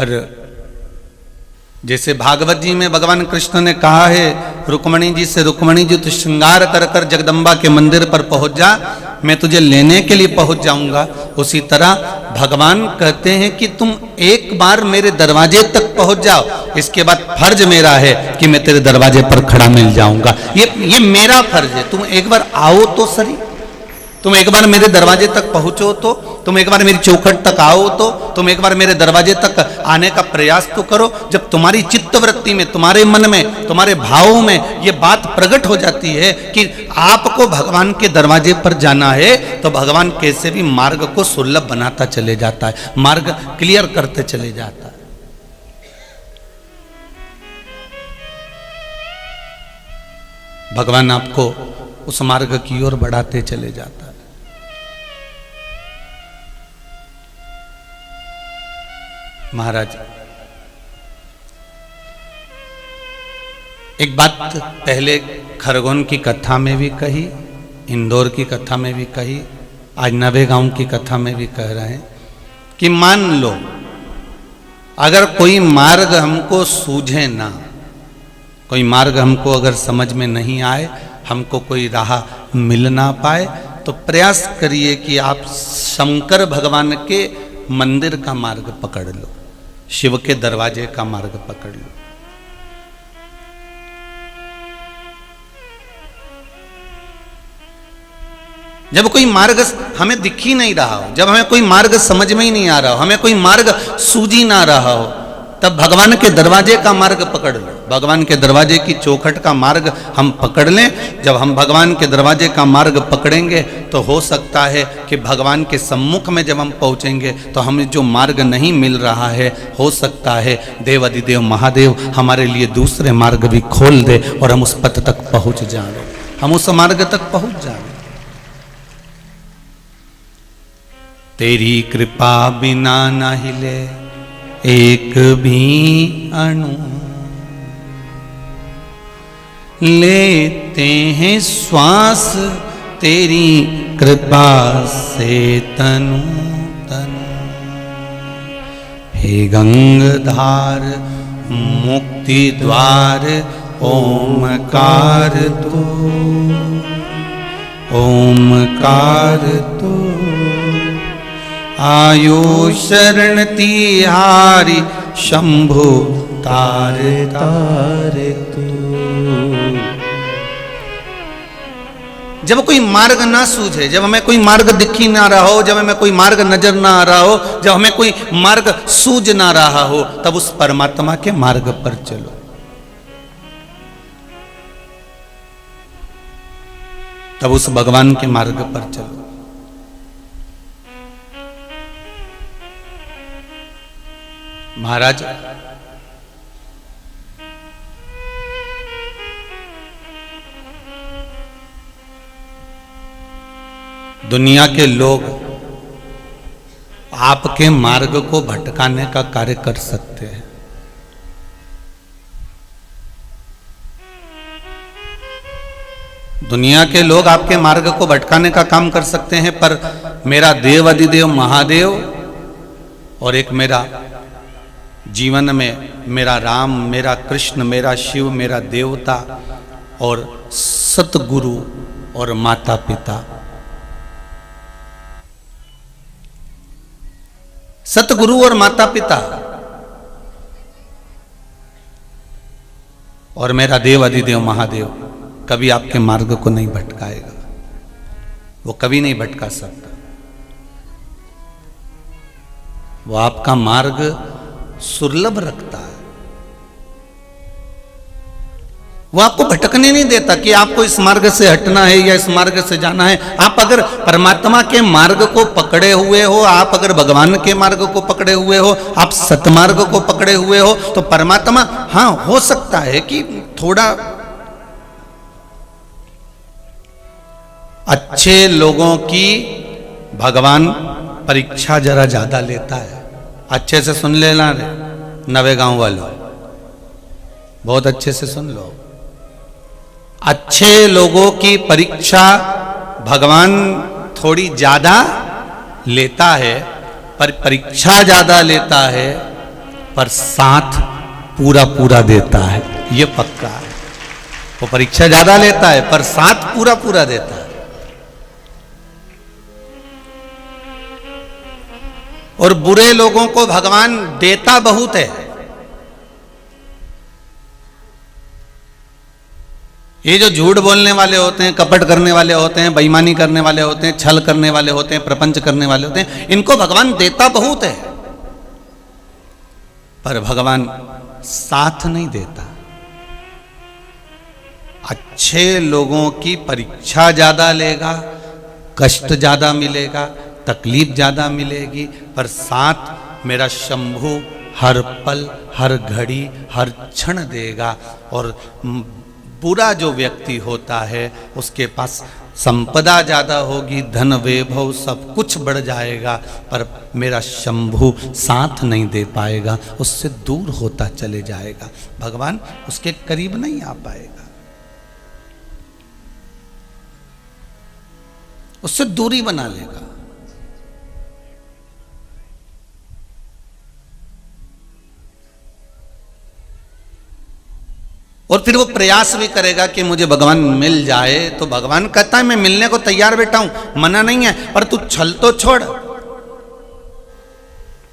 पर जैसे भागवत जी में भगवान कृष्ण ने कहा है रुक्मणी जी से, रुक्मणी जी तो श्रृंगार कर कर जगदम्बा के मंदिर पर पहुंच जा, मैं तुझे लेने के लिए पहुंच जाऊंगा। उसी तरह भगवान कहते हैं कि तुम एक बार मेरे दरवाजे तक पहुंच जाओ, इसके बाद फर्ज मेरा है कि मैं तेरे दरवाजे पर खड़ा मिल जाऊंगा। ये मेरा फर्ज है। तुम एक बार आओ तो सही, तुम एक बार मेरे दरवाजे तक पहुंचो तो, तुम एक बार मेरी चौखट तक आओ तो, तुम एक बार मेरे दरवाजे तक आने का प्रयास तो करो। जब तुम्हारी चित्तवृत्ति में, तुम्हारे मन में, तुम्हारे भावों में ये बात प्रकट हो जाती है कि आपको भगवान के दरवाजे पर जाना है, तो भगवान कैसे भी मार्ग को सुलभ बनाता चले जाता है, मार्ग क्लियर करते चले जाता है। भगवान आपको उस मार्ग की ओर बढ़ाते चले जाता है। महाराज, एक बात पहले खरगोन की कथा में भी कही, इंदौर की कथा में भी कही, आज नवेगांव की कथा में भी कह रहे हैं कि मान लो अगर कोई मार्ग हमको सूझे ना, कोई मार्ग हमको अगर समझ में नहीं आए, हमको कोई राह मिल ना पाए, तो प्रयास करिए कि आप शंकर भगवान के मंदिर का मार्ग पकड़ लो, शिव के दरवाजे का मार्ग पकड़ लो। जब कोई मार्ग हमें दिख ही नहीं रहा हो, जब हमें कोई मार्ग समझ में ही नहीं आ रहा हो, हमें कोई मार्ग सूझ ही ना रहा हो, तब भगवान के दरवाजे का मार्ग पकड़ लो। भगवान के दरवाजे की चौखट का मार्ग हम पकड़ लें। जब हम भगवान के दरवाजे का मार्ग पकड़ेंगे तो हो सकता है कि भगवान के सम्मुख में जब हम पहुंचेंगे तो हमें जो मार्ग नहीं मिल रहा है, हो सकता है देव अधिदेव महादेव हमारे लिए दूसरे मार्ग भी खोल दे और हम उस पथ तक पहुंच जाए, हम उस मार्ग तक पहुंच जाए। तेरी कृपा बिना न हिले एक भी अणु, लेते हैं श्वास तेरी कृपा से तनु तनु। हे गंगाधार मुक्ति द्वार ओमकार तू, ओमकार तू। आयो शरण तिहारी शंभु तारे तारे तू। जब कोई मार्ग ना सूझे, जब हमें कोई मार्ग दिख ही ना रहा हो, जब हमें कोई मार्ग नजर ना आ रहा हो, जब हमें कोई मार्ग सूझ ना रहा हो, तब उस परमात्मा के मार्ग पर चलो। तब उस भगवान के मार्ग पर चलो। महाराज, दुनिया के लोग आपके मार्ग को भटकाने का कार्य कर सकते हैं। दुनिया के लोग आपके मार्ग को भटकाने का काम कर सकते हैं, पर मेरा देव अधिदेव महादेव और एक मेरा जीवन में मेरा राम, मेरा कृष्ण, मेरा शिव, मेरा देवता और सतगुरु और माता पिता, सतगुरु और माता पिता और मेरा देव अधिदेव महादेव कभी आपके मार्ग को नहीं भटकाएगा, वो कभी नहीं भटका सकता। वो आपका मार्ग सुलभ रखता है, वो आपको भटकने नहीं देता कि आपको इस मार्ग से हटना है या इस मार्ग से जाना है। आप अगर परमात्मा के मार्ग को पकड़े हुए हो, आप अगर भगवान के मार्ग को पकड़े हुए हो, आप सतमार्ग को पकड़े हुए हो, तो परमात्मा, हाँ हो सकता है कि थोड़ा अच्छे लोगों की भगवान परीक्षा जरा ज्यादा लेता है। अच्छे से सुन लेना रे नवेगांव वालों, बहुत अच्छे से सुन लो। अच्छे लोगों की परीक्षा भगवान थोड़ी ज्यादा लेता है, पर परीक्षा ज्यादा लेता है पर साथ पूरा पूरा देता है, ये पक्का है। वो परीक्षा ज्यादा लेता है पर साथ पूरा पूरा देता है। और बुरे लोगों को भगवान देता बहुत है। ये जो झूठ बोलने वाले होते हैं, कपट करने वाले होते हैं, बेईमानी करने वाले होते हैं, छल करने वाले होते हैं, प्रपंच करने वाले होते हैं, इनको भगवान देता बहुत है पर भगवान साथ नहीं देता। अच्छे लोगों की परीक्षा ज्यादा लेगा, कष्ट ज्यादा मिलेगा, तकलीफ ज्यादा मिलेगी, पर साथ मेरा शंभु हर पल, हर घड़ी, हर क्षण देगा। और बुरा जो व्यक्ति होता है उसके पास संपदा ज्यादा होगी, धन वैभव सब कुछ बढ़ जाएगा, पर मेरा शंभु साथ नहीं दे पाएगा, उससे दूर होता चले जाएगा, भगवान उसके करीब नहीं आ पाएगा, उससे दूरी बना लेगा। और फिर वो प्रयास भी करेगा कि मुझे भगवान मिल जाए, तो भगवान कहता है मैं मिलने को तैयार बैठा हूं, मना नहीं है, पर तू छल तो छोड़।